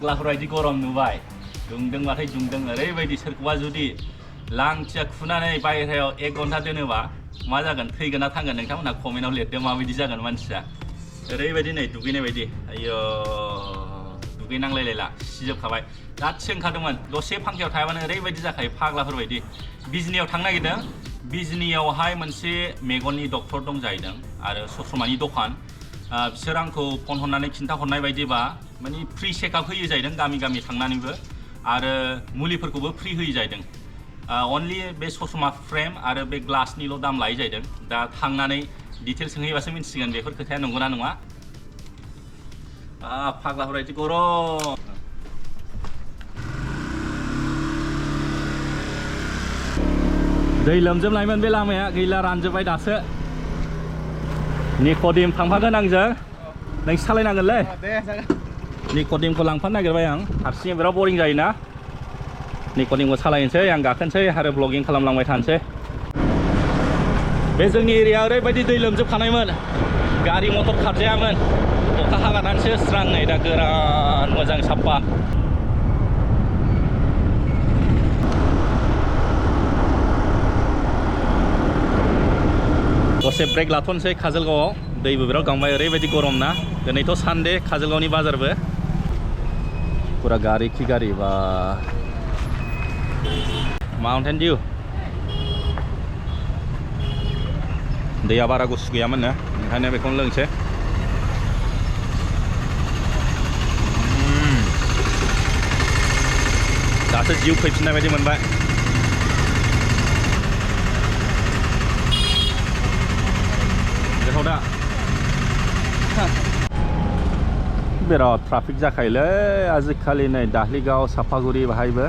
फाग्लाफोरबायदि गरम नुबाय दुंदोंबाथाय दुंदों ओरैबायदि सोरखौबा जुदि लांथिया खुनानै बायहेरायाव 1 घन्टा दोनोबा मा जागोन थैगोन ना थांगोन नोंथांमोनहा कमेन्टआव लिरदो माबायदि जागोन मानसिया ओरैबायदि नै दुगैनाय बायदि आयौ दुगैनांलायलायला सिजोबखाबाय दासो ओंखारदोंमोन दसे फांखायाव थायाबानो ओरैबायदि जाखायो फाग्लाफोरबायदि बिजनियाव थांनो नागिरदों बिजनियावहाय मोनसे मेगननि डक्टर दं जाहैदों आरो ससमानि दखान बिसोर आंखौ फन हरनानै खिन्थाहरनाय बायदिबा माने फ्रि चेकआप होयो जाहैदों गामि गामि थांनानैबो आरो मुलिफोरखौबो फ्रि होयो जाहैदों अनलि बे ससमा फ्रेम आरो बे ग्लासनिल' दाम लायो जाहैदों दा थांनानै डिटेल्स सोंहैबासो मिन्थिसिगोन बेफोर खोथाया नंगौना नङा फाग्लाफोरबायदि गरम दै लोमजोबनायमोन बे लामाया गैला रानजोब्बाय दासो निक'दिम थांफागोन आंजों नों सालायनांगोनलै निक'दिमखौ लांफानो नागिरबाय आं हारसिङै बिराद बरिं जायोना निक'दिमखौ सालायनोसै आं गाखोनोसै आरो ब्लगिं खालामलांबाय थानोसै बे जोंनि एरिया ओरैबायदि दै लोमजोबखानायमोन गारि मटर खारजायामोन अखा हागानानैसो स्रां नै दा गोरान मोजां साफा दसे ब्रेक लाथ'नोसै काजलगावआव दैबो बिराद गांबाय ओरैबायदि गरम ना दिनैथ' सानडे काजलगावनि बाजारबो पुरा गारि खि गारि बा माउन्टेन डिउ दैया बारा गुसु गैयामोन ना ओंखायनो बेखौनो लोंसै दासो जिउ फैफिननाय बायदि मोनबाय गोथाव दा बिराद ट्राफिक जाखायोलै आजिखालि नै दाहलिगाव सापागुरि बाहायबो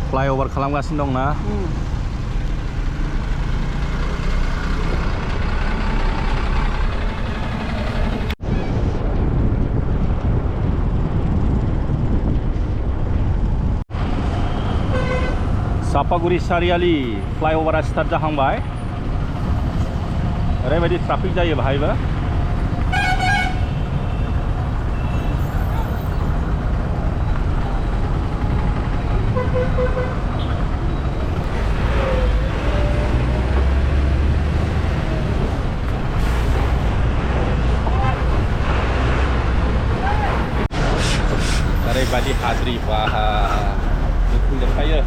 फ्लाइअभार खालामगासिनो दंना सापागुरि सारियालि फ्लाइअभारा स्टार्ट जाहांबाय ओरैबायदि ट्राफिक जायो बाहायबो ओरैबायदि हाद्रि बा दुखुजोबखायो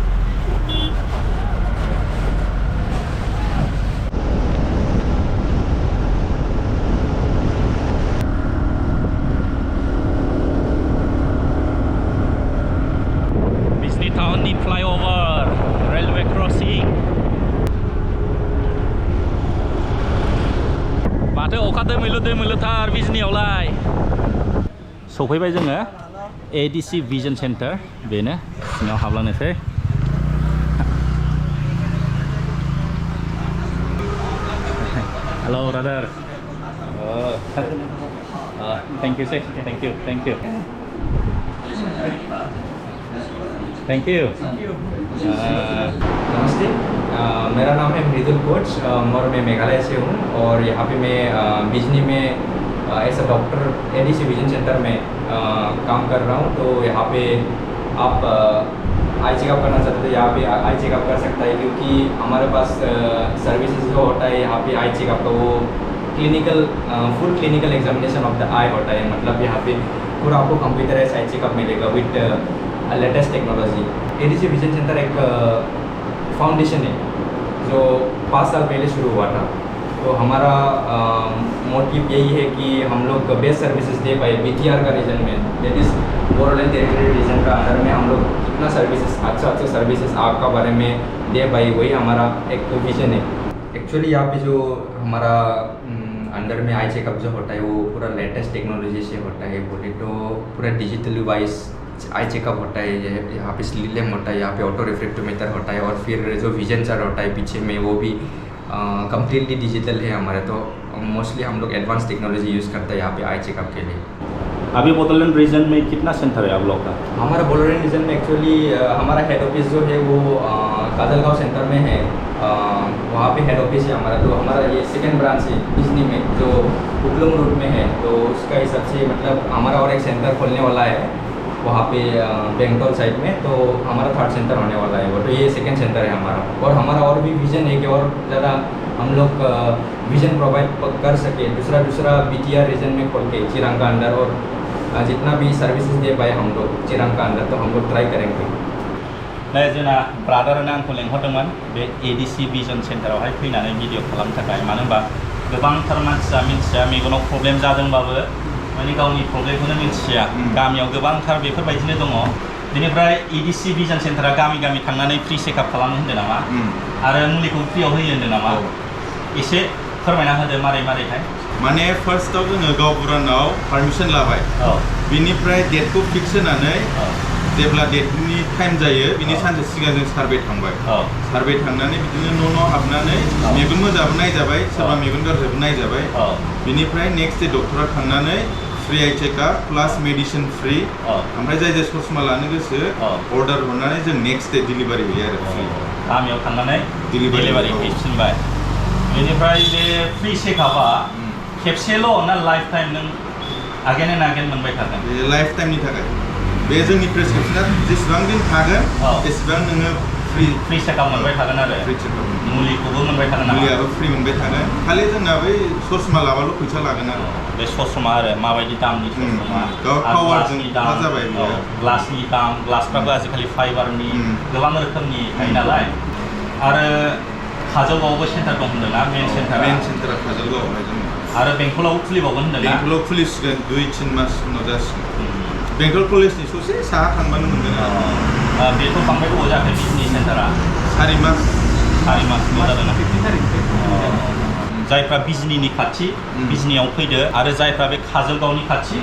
टाउननि फ्लाइअभार रेलवे क्रसिं माथो अखा दोमैलुथार बिजनियावलाय सफैबाय जोङो ADC भिजन सेन्टार बेनो सिङाव हाबलांनोसै हेलो ब्रादार थैंक यू से थैंक यू नमस्ते मेरा नाम है मृदुल कोच और मैं मेघालय से हूँ और यहाँ पे मैं बिजनी में as a doctor ADC vision centre में काम कर रहा हूँ तो यहाँ पे आप आई चेकअप करना चाहते हैं यहाँ पे आई चेकअप कर सकता है क्योंकि हमारे पास सर्विसेज जो होता है यहाँ पे आई चेकअप का वो फुल क्लिनिकल एग्जामिनेशन ऑफ द आई होता है मतलब यहाँ पे पूरा आपको कंप्यूटराइज आई चेकअप मिलेगा with latest technology ADC vision centre एक फाउंडेशन है जो 5 साल पहले शुरू हुआ था तो हमारा मोटिव यही है कि हम लोग बेस्ट सर्विसेज दे पाए BTR का रीजन में that is Boroni territory region का अंदर में हम लोग कितना सर्विसेज अच्छा सर्विसेज आपका बारे में दे पाए वही हमारा एक विजन है एक्चुअली यहाँ पे जो हमारा अंडर में आई चेकअप जो होता है वो पूरा लेटेस्ट टेक्नोलॉजी से होता है बोले तो पूरा डिजिटली वाइज आई चेकअप होता है यहाँ पे स्लीलैम होता है यहाँ पे ऑटो रिफ्रेक्टोमीटर होता है और फिर जो विजन चार्ट होता है पीछे में वो भी कम्प्लीटली डिजिटल है हमारे तो मोस्टली हम लोग एडवांस टेक्नोलॉजी यूज़ करते हैं यहाँ पे आई चेकअप के लिए अभी बोरोनी रीजन में कितना सेंटर है आप लोग का हमारा बोरोनी रीजन में एक्चुअली हमारा हेड ऑफिस जो है वो काजलगांव सेंटर में है वहाँ पे हेड ऑफिस है हमारा तो हमारा ये सेकेंड ब्रांच है बिजनी में जो उपलम रूट में है तो उसका हिसाब से मतलब हमारा और एक सेंटर खोलने वाला है वहाँ पे बेंगटोल साइड में, तो हमारा 3rd सेंटर होने वाला है वो, तो ये 2nd सेंटर है हमारा। और हमारा और भी विज़न है कि और ज़्यादा हम लोग विज़न प्रोवाइड कर सके दूसरा BTR रीजन में खोल के चिरांग का अंदर, और जितना भी सर्विसेज दे पाए हम लोग चिरांग का अंदर, तो हम लोग ट्राई करेंगे। दा जोंना ब्रादारानो आंखौ लेंहरदोंमोन बे ADC भिजन सेन्टारावहाय फैनानै भिडिअ खालामनो थाखाय, मानो होनबा गोबांथार मानसिया मिन्थिया मेगनाव प्रब्लेम जादोंबाबो माने गावनि प्रब्लेमखौनो मिन्थिया। गामियाव गोबांथार बेफोरबायदिनो दङ। बेनिफ्राय ADC भिजन सेन्टारा गामि गामि थांनानै फ्रि चेकआप खालामनो होन्दों नामा आरो मुलिखौ फ्रियाव होयो होन्दों नामा? एसे फोरमायना होदो मारै मारैहाय। माने फार्स्टआव जोङो गावबुरानाव पारमिसन लाबाय, बिनिफ्राय डेटखौ फिक्स होनानै जेब्ला डेटनि टाइम जायो बिनि सानसे सिगां जों सार्भे थांबाय। सार्भे थांनानै बिदिनो न' हाबनानै मेगन मोजांबो नायजाबाय, सोरबा मेगन गाज्रिबो नायजाबाय। बिनिफ्राय नेक्स्ट डे डक्टरा थांनानै फ्रि आइ चेकआप प्लास मेडिसिन फ्रि, ओमफ्राय जाय ससमा लानो गोसो अर्डार हरनानै जों नेक्स्ट डे डिलिभारि होयो आरो फ्रि। गामियाव थांनानै डिलिभारि हैफिनबाय। बेनिफ्राय बे फ्रि चेकआपआ खेबसेल' ना लाइफ टाइम नों आगेन एन्ड आगेन मोनबाय थागोन? बे लाइफ टाइमनि थाखाय। बे जोंनि प्रेसक्रिप्सना जेसेबां दिन थागोन एसेबां नोङो फ्रि चेकआप मोनबाय थागोन आरो फ्रि चेकआप मुलिखौबो मोनबाय थागोन नामा? मुलियाबो फ्रि मोनबाय थागोन, खालि जोंना बै ससमा लाबाल' फैसा लागोन आरो। बे ससमा आरो माबायदि दामनि ससमा, पावारजों दाम जाबाय ग्लासनि दाम, ग्लासफ्राबो आजिखालि फाइबारनि गोबां रोखोमनि थायो नालाय। आरो काजलगावआवबो सेन्टार दं होन्दोंना? मेन सेन्टारा काजलगावआवहाय जों आरो बेंटलावबो खुलिबावगोन होन्दों ना? बेंटलाव खुलिसिगोन 2-3 मास उनाव जासिगोन। बेंटल कलेजनि ससे साहा थांबानो मोनगोन। बेथ' बांद्राय गोबाव जायाखै बिजनि सेन्टारा? 4 मास जादों। जायफ्रा बिजनिनि खाथि बिजनियाव फैदो, आरो जायफ्रा बे काजलगावनि खाथि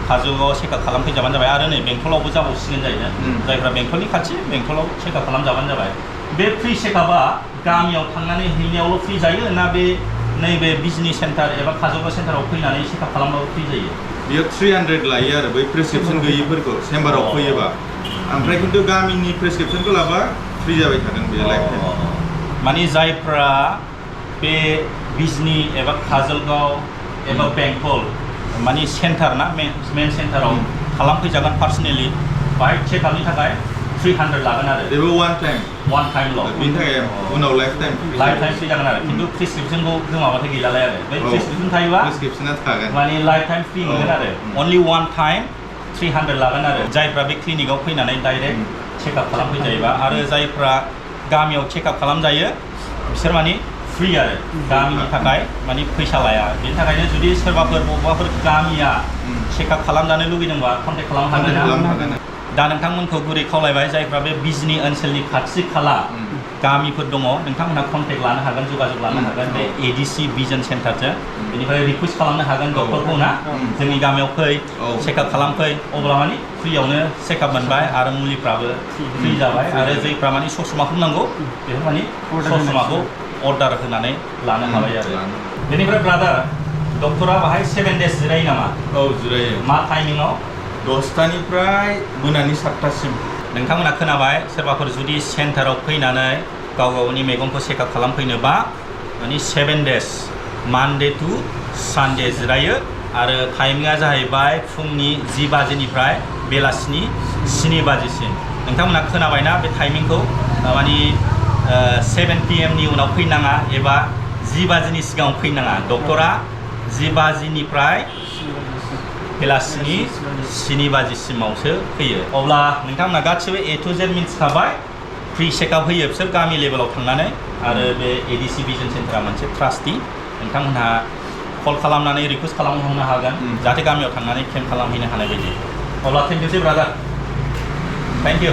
काजलगावआव चेकआप खालामफैजाबानो जाबाय। आरो नै बेंटलावबो जाबावसिगोन जाहैदों, जायफ्रा बेंटलनि खाथि बेंटलाव चेकआप खालामजाबानो जाबाय। बे फ्रि चेकआपआ गामियाव थांनानै हैनायावल' फ्रि जायो ना बे नैबे बिजनि सेन्टार एबा काजलगाव सेन्टाराव फैनानै चेकआप खालामबाबो फ्रि जायो? बेयाव 300 लायो आरो बै प्रेसक्रिप्सन गैयिफोरखौ चेम्बाराव फैयोबा। ओमफ्राय खिन्थु गामिनि प्रेसक्रिप्सनखौ लाबा फ्रि जाबाय थागोन बे लाइफ टाइम। माने जायफ्रा बे बिजनि एबा काजलगाव एबा बेंटल माने सेन्टार ना मेन सेन्टाराव खालामफैजागोन पार्सनेलि, बाहाय चेकआपनि थाखाय 300 लागोन आरो। बेबो वान टाइमल'। बेनि थाखाय उनाव लाइफ टाइम फ्रि जागोन आरो। खिन्थु प्रेसक्रिप्सनखौ गोमाबाथाय गैलालाय आरो। बै प्रेसक्रिप्सन थायोबा प्रेसक्रिप्सना थागोन, माने लाइफ टाइम फ्रि मोनगोन आरो। अनलि वान टाइम 300 लागोन आरो जायफ्रा बे क्लिनिकआव फैनानै डाइरेक्ट चेकआप खालामफैजायोबा। आरो जायफ्रा गामियाव चेकआप खालामजायो बिसोर माने फ्रि आरो, गामिनि थाखाय माने फैसा लाया। बेनि थाखायनो जुदि सोरबाफोर बबेबाफोर गामिया चेकआप खालामजानो लुगैदोंबा कन्टेक्ट खालामनो हागोन। दा नोंथांमोनखौ गुरै खावलायबाय, जायफ्रा बे बिजनि ओनसोलनि खाथि खाला गामिफोर दङ नोंथांमोनहा कन्टेक्ट लानो हागोन, जगाजग लानो हागोन बे ADC भिजन सेन्टारजों। बेनिफ्राय रिकुवेस्ट खालामनो हागोन डक्टरखौ ना जोंनि गामियाव फै चेकआप खालामफै, अब्ला माने फ्रियावनो चेकआप मोनबाय आरो मुलिफ्राबो फ्रि जाबाय। आरो जायफ्रा माने ससमाखौ नांगौ बेफोर माने ससमाखौ अर्डार होनानै लानो हाबाय आरो। बेनिफ्राय ब्रादार, डक्टरा बाहाय 7 days जिरायो नामा? जिरायो। मा टाइमिंआव? 10टानिफ्राय मोनानि 7टासिम। नोंथांमोना खोनाबाय, सोरबाफोर जुदि सेन्टाराव फैनानै गाव गावनि मेगनखौ चेकआप खालामफैनोबा माने 7 days मानडे टु सानडे जिरायो। आरो टाइमिंआ जाहैबाय फुंनि 10 बाजिनिफ्राय बेलासिनि 7 बाजिसिम। नोंथांमोना खोनाबायना बे टाइमिंखौ? माने 7 PM नि उनाव फैनाङा एबा 10 बाजिनि सिगाङाव फैनाङा। डक्टरा 10 बाजिनिफ्राय बेलासिनि 7 बाजिसिमावसो फैयो। अब्ला नोंथांमोना गासिबो A to Z मिन्थिखाबाय। फ्रि चेकआप होयो बिसोर गामि लेभेलाव थांनानै। आरो बे ADC भिजन सेन्टारा मोनसे ट्रास्टि, नोंथांमोनहा कल खालामनानै रिकुवेस्ट खालामहरनो हागोन जाहाथे गामियाव थांनानै केम्प खालामहैनो हानाय बायदि। अब्ला thank you brother, thank you.